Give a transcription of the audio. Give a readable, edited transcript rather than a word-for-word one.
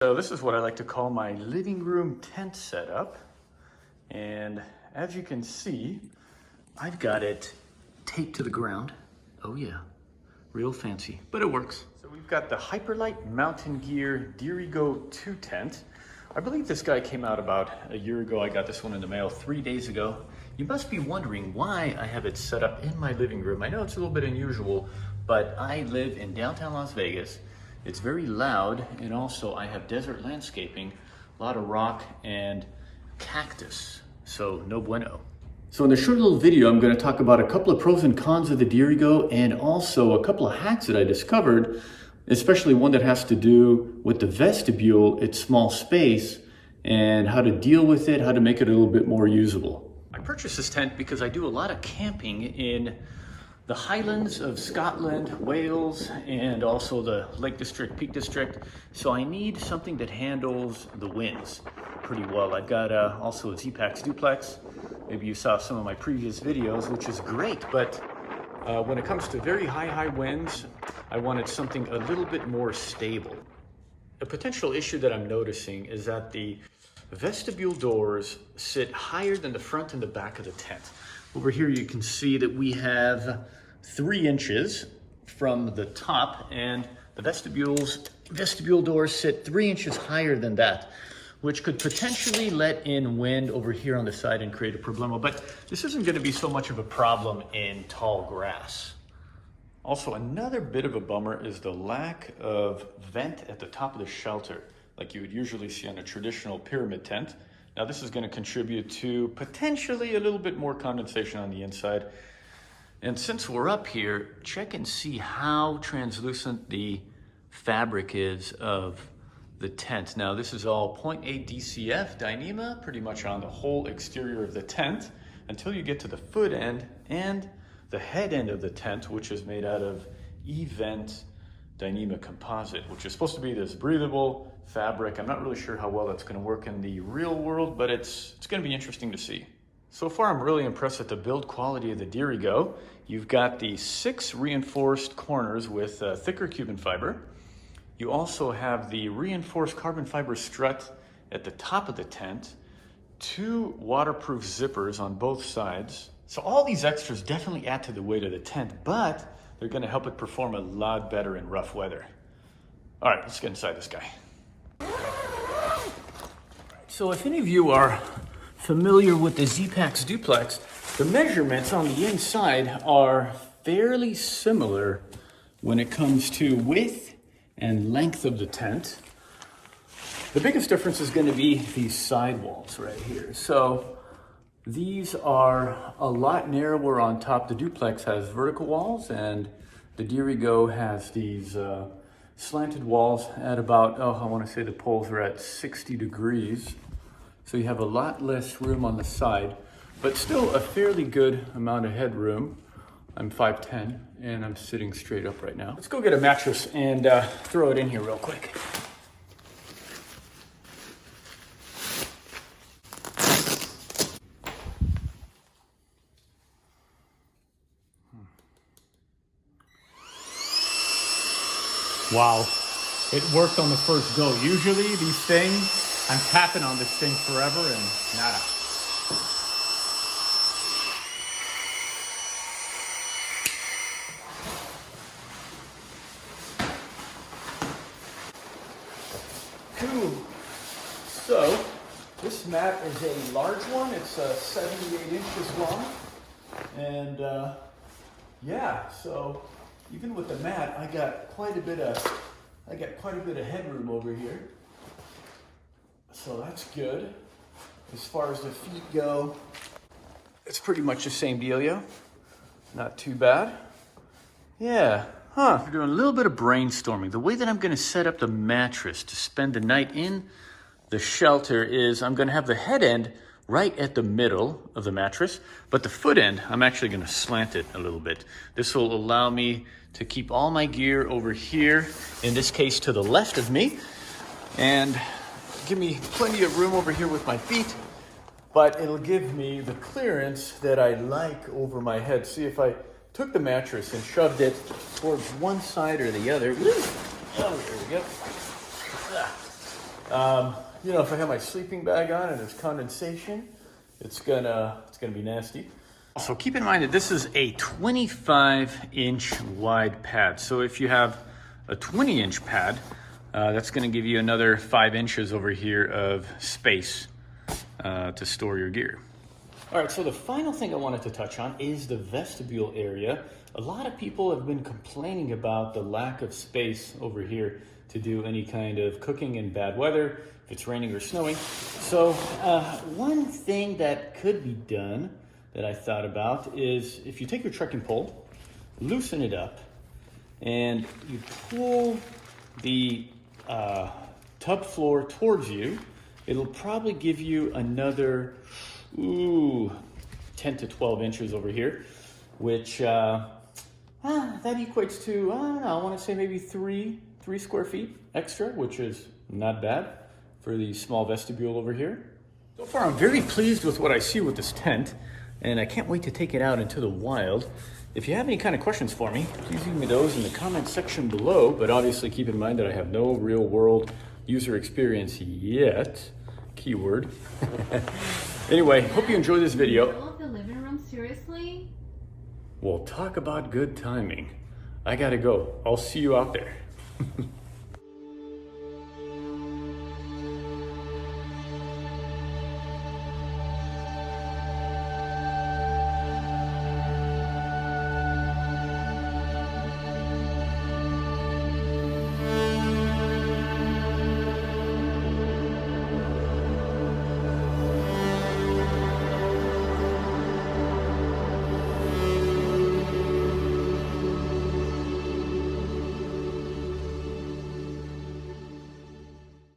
So this is what I like to call my living room tent setup. And as you can see, I've got it taped to the ground. Oh yeah, real fancy, but it works. So we've got the Hyperlite Mountain Gear Dirigo 2 tent. I believe this guy came out about a year ago. I got this one in the mail 3 days ago. You must be wondering why I have it set up in my living room. I know it's a little bit unusual, but I live in downtown Las Vegas. It's very loud, and also I have desert landscaping, a lot of rock and cactus, so no bueno. So in this short little video, I'm going to talk about a couple of pros and cons of the Dirigo and also a couple of hacks that I discovered, especially one that has to do with the vestibule, its small space, and how to deal with it, how to make it a little bit more usable. I purchased this tent because I do a lot of camping in the Highlands of Scotland, Wales, and also the Lake District, Peak District. So I need something that handles the winds pretty well. I've got also a Z-Pax duplex. Maybe you saw some of my previous videos, which is great, but when it comes to very high winds, I wanted something a little bit more stable. A potential issue that I'm noticing is that the vestibule doors sit higher than the front and the back of the tent. Over here you can see that we have 3 inches from the top, and the vestibule doors sit 3 inches higher than that, which could potentially let in wind over here on the side and create a problemo. But this isn't going to be so much of a problem in tall grass. Also, another bit of a bummer is the lack of vent at the top of the shelter, like you would usually see on a traditional pyramid tent. Now this is going to contribute to potentially a little bit more condensation on the inside. And since we're up here, check and see how translucent the fabric is of the tent. Now this is all 0.8 DCF Dyneema pretty much on the whole exterior of the tent until you get to the foot end and the head end of the tent, which is made out of E-Vent Dyneema composite, which is supposed to be this breathable fabric. I'm not really sure how well that's going to work in the real world, but it's going to be interesting to see. So far, I'm really impressed with the build quality of the Dirigo. You've got the 6 reinforced corners with thicker Cuban fiber. You also have the reinforced carbon fiber strut at the top of the tent, 2 waterproof zippers on both sides. So all these extras definitely add to the weight of the tent, but they're going to help it perform a lot better in rough weather. All right, let's get inside this guy. So if any of you are familiar with the Z-Pax duplex, the measurements on the inside are fairly similar when it comes to width and length of the tent. The biggest difference is going to be these side walls right here. So these are a lot narrower on top. The duplex has vertical walls, and the Dirigo has these slanted walls at about, I want to say the poles are at 60 degrees. So you have a lot less room on the side, but still a fairly good amount of headroom. I'm 5'10", and I'm sitting straight up right now. Let's go get a mattress and throw it in here real quick. Wow, it worked on the first go. Usually these things, I'm tapping on this thing forever and nada. Cool. So this mat is a large one. It's 78 inches long. And yeah, so even with the mat, I got quite a bit of headroom over here. So that's good. As far as the feet go, it's pretty much the same dealio. Not too bad. Yeah, We're doing a little bit of brainstorming. The way that I'm gonna set up the mattress to spend the night in the shelter is I'm gonna have the head end right at the middle of the mattress, but the foot end, I'm actually gonna slant it a little bit. This will allow me to keep all my gear over here, in this case to the left of me, and give me plenty of room over here with my feet, but it'll give me the clearance that I like over my head. See, if I took the mattress and shoved it towards one side or the other, oh, there we go. You know, if I have my sleeping bag on and there's condensation, it's gonna be nasty. Also, keep in mind that this is a 25-inch wide pad. So if you have a 20-inch pad, that's gonna give you another 5 inches over here of space to store your gear. All right, so the final thing I wanted to touch on is the vestibule area. A lot of people have been complaining about the lack of space over here to do any kind of cooking in bad weather, if it's raining or snowing. So one thing that could be done that I thought about is if you take your trekking pole, loosen it up, and you pull the tub floor towards you, it'll probably give you another 10 to 12 inches over here, which that equates to, I don't know, I want to say maybe three square feet extra, which is not bad for the small vestibule over here. So far, I'm very pleased with what I see with this tent, and I can't wait to take it out into the wild. If you have any kind of questions for me, please leave me those in the comment section below, but obviously keep in mind that I have no real world user experience yet. Keyword. Anyway, hope you enjoyed this video. Middle of the living room, seriously? Well, talk about good timing. I gotta go. I'll see you out there.